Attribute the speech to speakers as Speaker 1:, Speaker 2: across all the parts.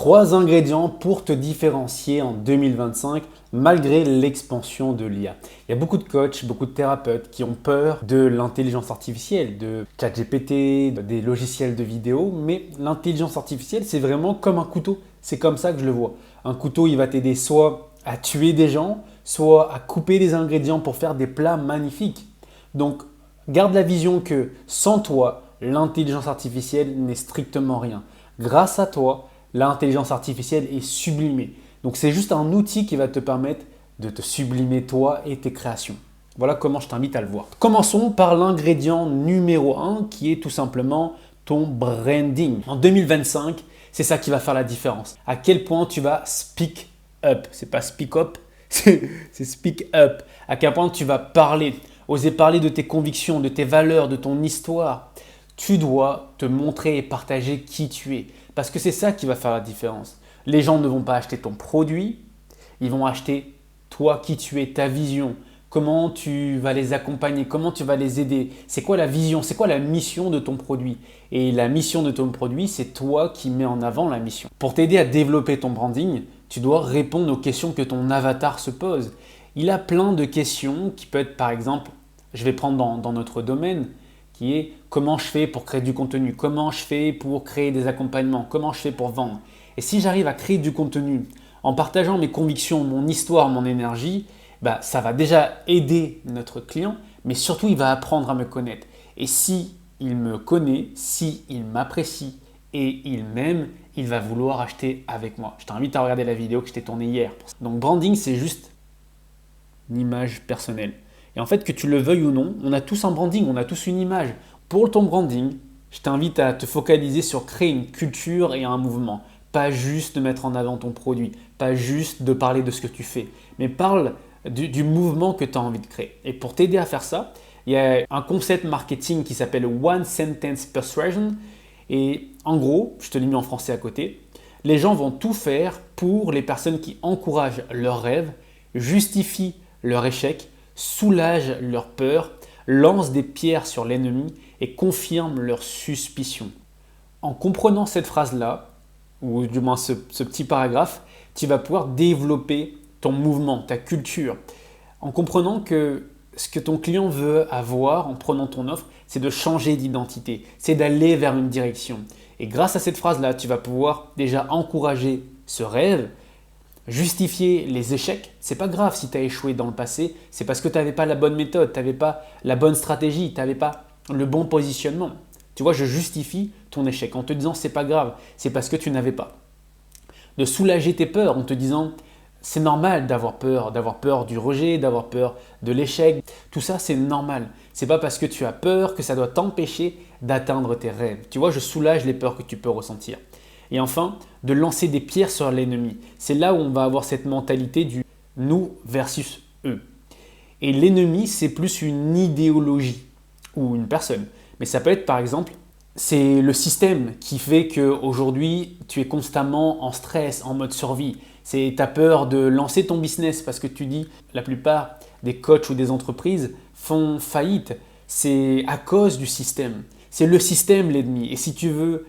Speaker 1: 3 ingrédients pour te différencier en 2025 malgré l'expansion de l'IA. Il y a beaucoup de coachs, beaucoup de thérapeutes qui ont peur de l'intelligence artificielle, de ChatGPT, des logiciels de vidéo, mais l'intelligence artificielle, c'est vraiment comme un couteau. C'est comme ça que je le vois. Un couteau, il va t'aider soit à tuer des gens, soit à couper des ingrédients pour faire des plats magnifiques. Donc, garde la vision que sans toi, l'intelligence artificielle n'est strictement rien. Grâce à toi, l'intelligence artificielle est sublimée. Donc c'est juste un outil qui va te permettre de te sublimer toi et tes créations. Voilà comment je t'invite à le voir. Commençons par l'ingrédient numéro 1 qui est tout simplement ton branding. En 2025, c'est ça qui va faire la différence. À quel point tu vas speak up. C'est pas speak up, c'est speak up. À quel point tu vas parler, oser parler de tes convictions, de tes valeurs, de ton histoire. Tu dois te montrer et partager qui tu es. Parce que c'est ça qui va faire la différence. Les gens ne vont pas acheter ton produit, ils vont acheter toi, qui tu es, ta vision, comment tu vas les accompagner, comment tu vas les aider. C'est quoi la vision, c'est quoi la mission de ton produit? Et la mission de ton produit, c'est toi qui mets en avant la mission. Pour t'aider à développer ton branding, tu dois répondre aux questions que ton avatar se pose. Il a plein de questions qui peuvent être par exemple, je vais prendre dans notre domaine, qui est comment je fais pour créer du contenu, comment je fais pour créer des accompagnements, comment je fais pour vendre. Et si j'arrive à créer du contenu en partageant mes convictions, mon histoire, mon énergie, ça va déjà aider notre client, mais surtout il va apprendre à me connaître. Et si il me connaît, si il m'apprécie et il m'aime, il va vouloir acheter avec moi. Je t'invite à regarder la vidéo que je t'ai tournée hier. Donc branding, c'est juste une image personnelle. Et en fait, que tu le veuilles ou non, on a tous un branding, on a tous une image. Pour ton branding, je t'invite à te focaliser sur créer une culture et un mouvement. Pas juste de mettre en avant ton produit, pas juste de parler de ce que tu fais, mais parle du mouvement que tu as envie de créer. Et pour t'aider à faire ça, il y a un concept marketing qui s'appelle One Sentence Persuasion. Et en gros, je te l'ai mis en français à côté, les gens vont tout faire pour les personnes qui encouragent leurs rêves, justifient leur échec, soulagent leur peur, lancent des pierres sur l'ennemi et confirment leurs suspicions. En comprenant cette phrase-là, ou du moins ce petit paragraphe, tu vas pouvoir développer ton mouvement, ta culture. En comprenant que ce que ton client veut avoir en prenant ton offre, c'est de changer d'identité, c'est d'aller vers une direction. Et grâce à cette phrase-là, tu vas pouvoir déjà encourager ce rêve, justifier les échecs. C'est pas grave si tu as échoué dans le passé, c'est parce que tu n'avais pas la bonne méthode, tu n'avais pas la bonne stratégie, tu n'avais pas le bon positionnement. Tu vois, je justifie ton échec en te disant c'est pas grave, c'est parce que tu n'avais pas. De soulager tes peurs en te disant c'est normal d'avoir peur du rejet, d'avoir peur de l'échec. Tout ça, c'est normal. C'est pas parce que tu as peur que ça doit t'empêcher d'atteindre tes rêves. Tu vois, je soulage les peurs que tu peux ressentir. Et enfin, de lancer des pierres sur l'ennemi. C'est là où on va avoir cette mentalité du nous versus eux. Et l'ennemi, c'est plus une idéologie ou une personne. Mais ça peut être par exemple, c'est le système qui fait qu'aujourd'hui, tu es constamment en stress, en mode survie. Tu as peur de lancer ton business parce que tu dis la plupart des coachs ou des entreprises font faillite. C'est à cause du système. C'est le système l'ennemi. Et si tu veux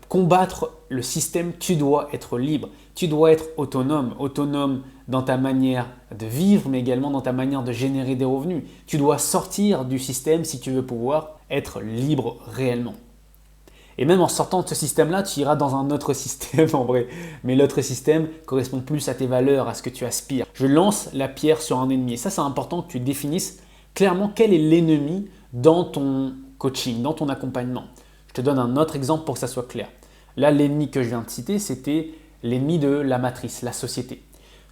Speaker 1: combattre le système, tu dois être libre. Tu dois être autonome. Autonome dans ta manière de vivre, mais également dans ta manière de générer des revenus. Tu dois sortir du système si tu veux pouvoir être libre réellement. Et même en sortant de ce système-là, tu iras dans un autre système en vrai. Mais l'autre système correspond plus à tes valeurs, à ce que tu aspires. Je lance la pierre sur un ennemi. Et ça, c'est important que tu définisses clairement quel est l'ennemi dans ton coaching, dans ton accompagnement. Je te donne un autre exemple pour que ça soit clair. Là, l'ennemi que je viens de citer, c'était l'ennemi de la matrice, la société.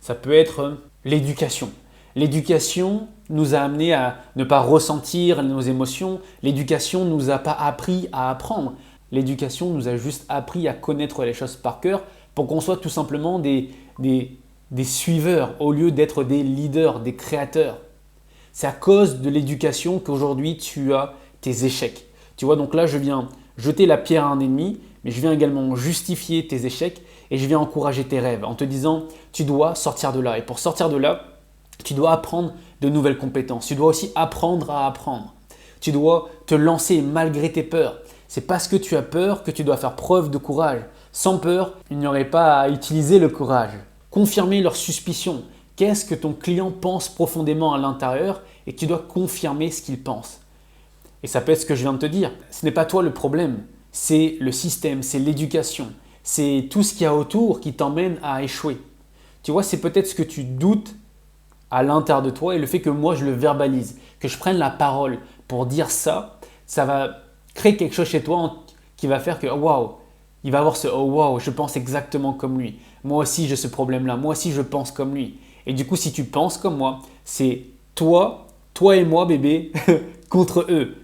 Speaker 1: Ça peut être l'éducation. L'éducation nous a amené à ne pas ressentir nos émotions. L'éducation ne nous a pas appris à apprendre. L'éducation nous a juste appris à connaître les choses par cœur pour qu'on soit tout simplement des suiveurs au lieu d'être des leaders, des créateurs. C'est à cause de l'éducation qu'aujourd'hui tu as tes échecs. Tu vois, donc là je viens jeter la pierre à un ennemi, mais je viens également justifier tes échecs et je viens encourager tes rêves en te disant tu dois sortir de là. Et pour sortir de là, tu dois apprendre de nouvelles compétences. Tu dois aussi apprendre à apprendre. Tu dois te lancer malgré tes peurs. C'est parce que tu as peur que tu dois faire preuve de courage. Sans peur, il n'y aurait pas à utiliser le courage. Confirmer leurs suspicions. Qu'est-ce que ton client pense profondément à l'intérieur et tu dois confirmer ce qu'il pense. Et ça peut être ce que je viens de te dire. Ce n'est pas toi le problème, c'est le système, c'est l'éducation, c'est tout ce qu'il y a autour qui t'emmène à échouer. Tu vois, c'est peut-être ce que tu doutes à l'intérieur de toi et le fait que moi je le verbalise, que je prenne la parole pour dire ça, ça va créer quelque chose chez toi qui va faire que waouh, il va avoir ce oh waouh, je pense exactement comme lui. Moi aussi j'ai ce problème-là, moi aussi je pense comme lui. Et du coup, si tu penses comme moi, c'est toi et moi bébé contre eux.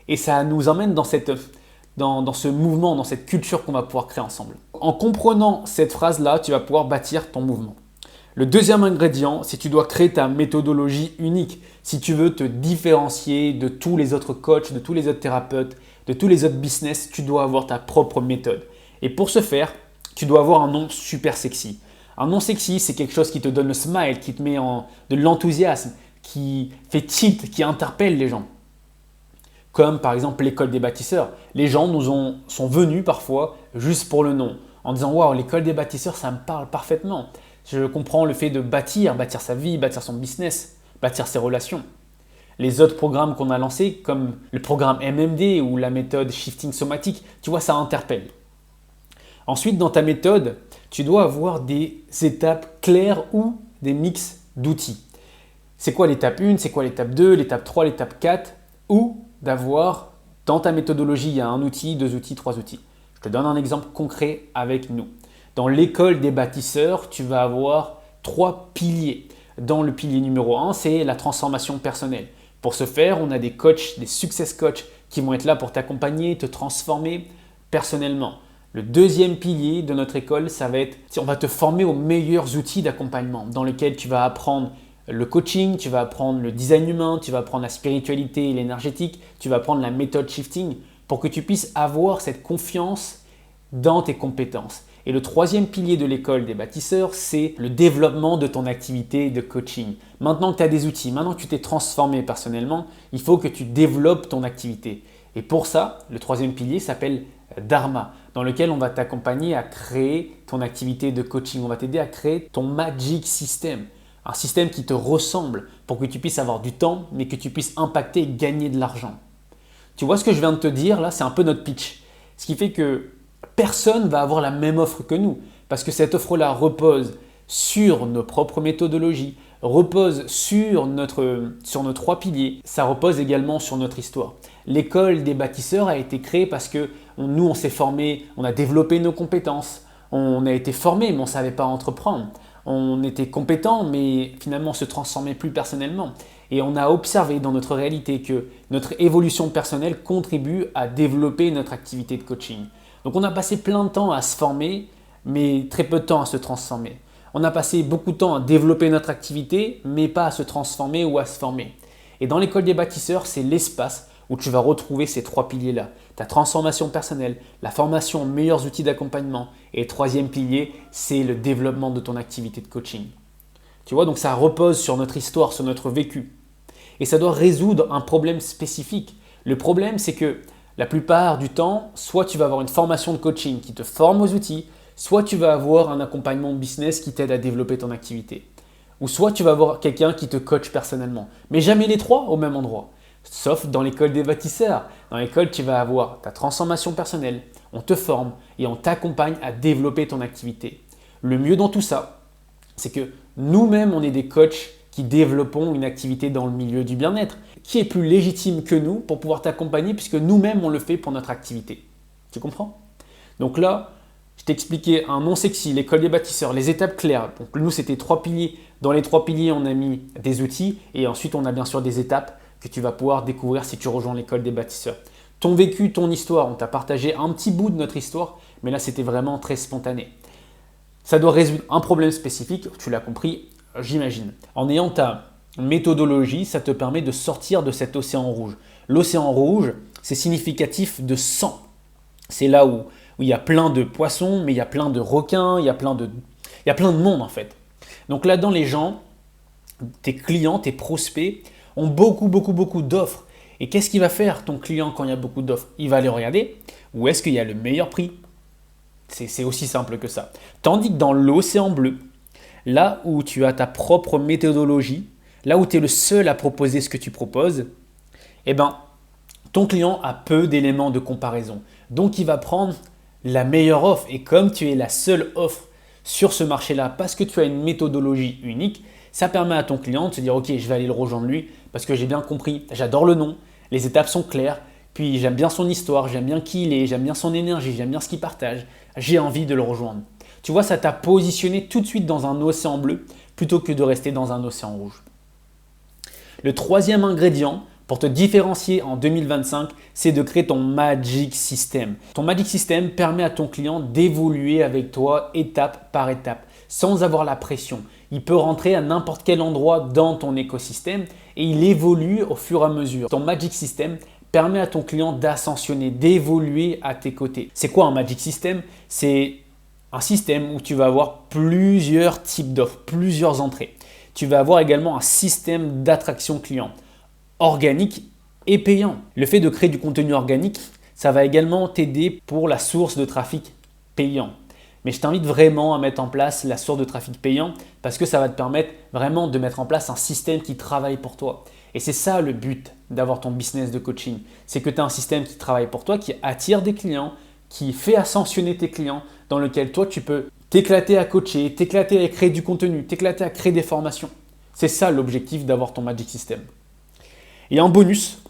Speaker 1: Et ça nous emmène dans ce mouvement, dans cette culture qu'on va pouvoir créer ensemble. En comprenant cette phrase-là, tu vas pouvoir bâtir ton mouvement. Le deuxième ingrédient, c'est que tu dois créer ta méthodologie unique. Si tu veux te différencier de tous les autres coachs, de tous les autres thérapeutes, de tous les autres business, tu dois avoir ta propre méthode. Et pour ce faire, tu dois avoir un nom super sexy. Un nom sexy, c'est quelque chose qui te donne le smile, qui te met de l'enthousiasme, qui fait tilt, qui interpelle les gens. Comme par exemple l'école des bâtisseurs. Les gens sont venus parfois juste pour le nom, en disant waouh, l'école des bâtisseurs, ça me parle parfaitement. Je comprends le fait de bâtir sa vie, bâtir son business, bâtir ses relations. Les autres programmes qu'on a lancés, comme le programme MMD ou la méthode Shifting Somatique, tu vois, ça interpelle. Ensuite, dans ta méthode, tu dois avoir des étapes claires ou des mix d'outils. C'est quoi l'étape 1, c'est quoi l'étape 2, l'étape 3, l'étape 4, ou d'avoir dans ta méthodologie, il y a un outil, 2 outils, 3 outils. Je te donne un exemple concret avec nous. Dans l'école des bâtisseurs, tu vas avoir 3 piliers. Dans le pilier numéro 1, c'est la transformation personnelle. Pour ce faire, on a des coachs, des success coachs qui vont être là pour t'accompagner, te transformer personnellement. Le deuxième pilier de notre école, ça va être, on va te former aux meilleurs outils d'accompagnement dans lesquels tu vas apprendre le coaching, tu vas apprendre le design humain, tu vas apprendre la spiritualité et l'énergétique, tu vas apprendre la méthode shifting pour que tu puisses avoir cette confiance dans tes compétences. Et le troisième pilier de l'école des bâtisseurs, c'est le développement de ton activité de coaching. Maintenant que tu as des outils, maintenant que tu t'es transformé personnellement, il faut que tu développes ton activité. Et pour ça, le troisième pilier s'appelle Dharma, dans lequel on va t'accompagner à créer ton activité de coaching. On va t'aider à créer ton magic system, un système qui te ressemble pour que tu puisses avoir du temps, mais que tu puisses impacter et gagner de l'argent. Tu vois ce que je viens de te dire là, c'est un peu notre pitch. Ce qui fait que personne ne va avoir la même offre que nous, parce que cette offre-là repose sur nos propres méthodologies, repose sur nos 3 piliers, ça repose également sur notre histoire. L'école des bâtisseurs a été créée parce que nous, on s'est formé, on a développé nos compétences, on a été formé, mais on ne savait pas entreprendre. On était compétent, mais finalement on ne se transformait plus personnellement. Et on a observé dans notre réalité que notre évolution personnelle contribue à développer notre activité de coaching. Donc on a passé plein de temps à se former, mais très peu de temps à se transformer. On a passé beaucoup de temps à développer notre activité, mais pas à se transformer ou à se former. Et dans l'école des bâtisseurs, c'est l'espace où tu vas retrouver ces 3 piliers-là. Ta transformation personnelle, la formation aux meilleurs outils d'accompagnement et le troisième pilier, c'est le développement de ton activité de coaching. Tu vois, donc ça repose sur notre histoire, sur notre vécu. Et ça doit résoudre un problème spécifique. Le problème, c'est que la plupart du temps, soit tu vas avoir une formation de coaching qui te forme aux outils, soit tu vas avoir un accompagnement business qui t'aide à développer ton activité. Ou soit tu vas avoir quelqu'un qui te coach personnellement. Mais jamais les 3 au même endroit. Sauf dans l'école des bâtisseurs. Dans l'école, tu vas avoir ta transformation personnelle, on te forme et on t'accompagne à développer ton activité. Le mieux dans tout ça, c'est que nous-mêmes, on est des coachs qui développons une activité dans le milieu du bien-être. Qui est plus légitime que nous pour pouvoir t'accompagner puisque nous-mêmes, on le fait pour notre activité. Tu comprends? Donc là, je t'ai expliqué un nom sexy, l'école des bâtisseurs, les étapes claires. Donc nous, c'était 3 piliers. Dans les 3 piliers, on a mis des outils et ensuite, on a bien sûr des étapes que tu vas pouvoir découvrir si tu rejoins l'école des bâtisseurs. Ton vécu, ton histoire, on t'a partagé un petit bout de notre histoire, mais là, c'était vraiment très spontané. Ça doit résoudre un problème spécifique, tu l'as compris, j'imagine. En ayant ta méthodologie, ça te permet de sortir de cet océan rouge. L'océan rouge, c'est significatif de sang. C'est là où il y a plein de poissons, mais il y a plein de requins, il y a plein de monde en fait. Donc là-dedans, les gens, tes clients, tes prospects, ont beaucoup d'offres. Et qu'est-ce qu'il va faire ton client quand il y a beaucoup d'offres? Il va aller regarder où est-ce qu'il y a le meilleur prix, C'est aussi simple que ça. Tandis que dans l'océan bleu, là où tu as ta propre méthodologie, là où tu es le seul à proposer ce que tu proposes, eh ben, ton client a peu d'éléments de comparaison. Donc, il va prendre la meilleure offre. Et comme tu es la seule offre sur ce marché-là, parce que tu as une méthodologie unique, ça permet à ton client de se dire « Ok, je vais aller le rejoindre lui parce que j'ai bien compris, j'adore le nom, les étapes sont claires, puis j'aime bien son histoire, j'aime bien qui il est, j'aime bien son énergie, j'aime bien ce qu'il partage, j'ai envie de le rejoindre. » Tu vois, ça t'a positionné tout de suite dans un océan bleu plutôt que de rester dans un océan rouge. Le troisième ingrédient pour te différencier en 2025, c'est de créer ton Magic System. Ton Magic System permet à ton client d'évoluer avec toi étape par étape, sans avoir la pression. Il peut rentrer à n'importe quel endroit dans ton écosystème et il évolue au fur et à mesure. Ton Magic System permet à ton client d'ascensionner, d'évoluer à tes côtés. C'est quoi un Magic System? C'est un système où tu vas avoir plusieurs types d'offres, plusieurs entrées. Tu vas avoir également un système d'attraction client organique et payant. Le fait de créer du contenu organique, ça va également t'aider pour la source de trafic payant. Mais je t'invite vraiment à mettre en place la source de trafic payant parce que ça va te permettre vraiment de mettre en place un système qui travaille pour toi. Et c'est ça le but d'avoir ton business de coaching. C'est que tu as un système qui travaille pour toi, qui attire des clients, qui fait ascensionner tes clients, dans lequel toi tu peux t'éclater à coacher, t'éclater à créer du contenu, t'éclater à créer des formations. C'est ça l'objectif d'avoir ton Magic System. Et en bonus,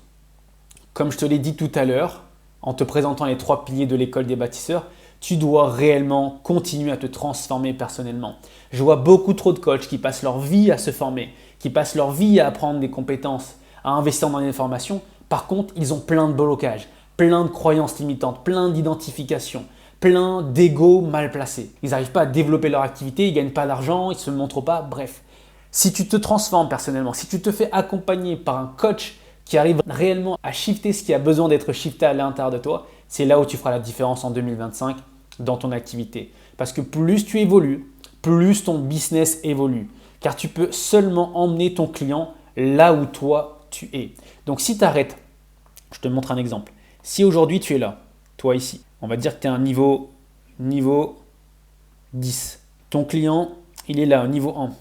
Speaker 1: comme je te l'ai dit tout à l'heure, en te présentant les 3 piliers de l'école des bâtisseurs, tu dois réellement continuer à te transformer personnellement. Je vois beaucoup trop de coachs qui passent leur vie à se former, qui passent leur vie à apprendre des compétences, à investir dans des formations. Par contre, ils ont plein de blocages, plein de croyances limitantes, plein d'identifications, plein d'ego mal placés. Ils n'arrivent pas à développer leur activité, ils ne gagnent pas d'argent, ils ne se montrent pas, bref. Si tu te transformes personnellement, si tu te fais accompagner par un coach qui arrive réellement à shifter ce qui a besoin d'être shifté à l'intérieur de toi, c'est là où tu feras la différence en 2025 dans ton activité. Parce que plus tu évolues, plus ton business évolue. Car tu peux seulement emmener ton client là où toi tu es. Donc si tu arrêtes, je te montre un exemple. Si aujourd'hui tu es là, toi ici, on va dire que tu es à un niveau 10. Ton client, il est là, au niveau 1.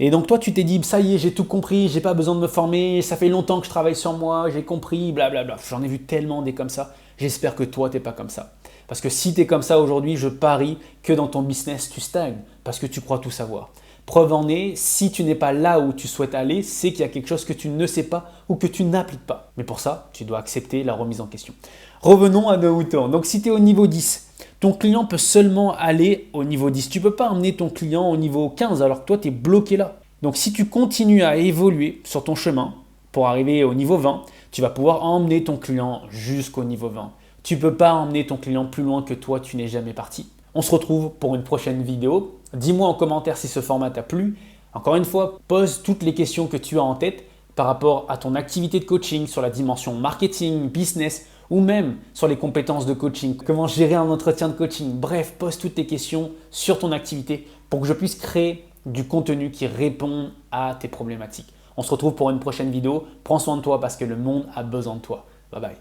Speaker 1: Et donc toi, tu t'es dit, ça y est, j'ai tout compris, j'ai pas besoin de me former, ça fait longtemps que je travaille sur moi, j'ai compris, blablabla. J'en ai vu tellement des comme ça. J'espère que toi, tu n'es pas comme ça. Parce que si tu es comme ça aujourd'hui, je parie que dans ton business, tu stagnes parce que tu crois tout savoir. Preuve en est, si tu n'es pas là où tu souhaites aller, c'est qu'il y a quelque chose que tu ne sais pas ou que tu n'appliques pas. Mais pour ça, tu dois accepter la remise en question. Revenons à nos moutons. Donc si tu es au niveau 10, ton client peut seulement aller au niveau 10. Tu ne peux pas emmener ton client au niveau 15 alors que toi, tu es bloqué là. Donc si tu continues à évoluer sur ton chemin pour arriver au niveau 20, tu vas pouvoir emmener ton client jusqu'au niveau 20. Tu ne peux pas emmener ton client plus loin que toi, tu n'es jamais parti. On se retrouve pour une prochaine vidéo. Dis-moi en commentaire si ce format t'a plu. Encore une fois, pose toutes les questions que tu as en tête par rapport à ton activité de coaching, sur la dimension marketing, business ou même sur les compétences de coaching. Comment gérer un entretien de coaching. Bref, pose toutes tes questions sur ton activité pour que je puisse créer du contenu qui répond à tes problématiques. On se retrouve pour une prochaine vidéo. Prends soin de toi parce que le monde a besoin de toi. Bye bye.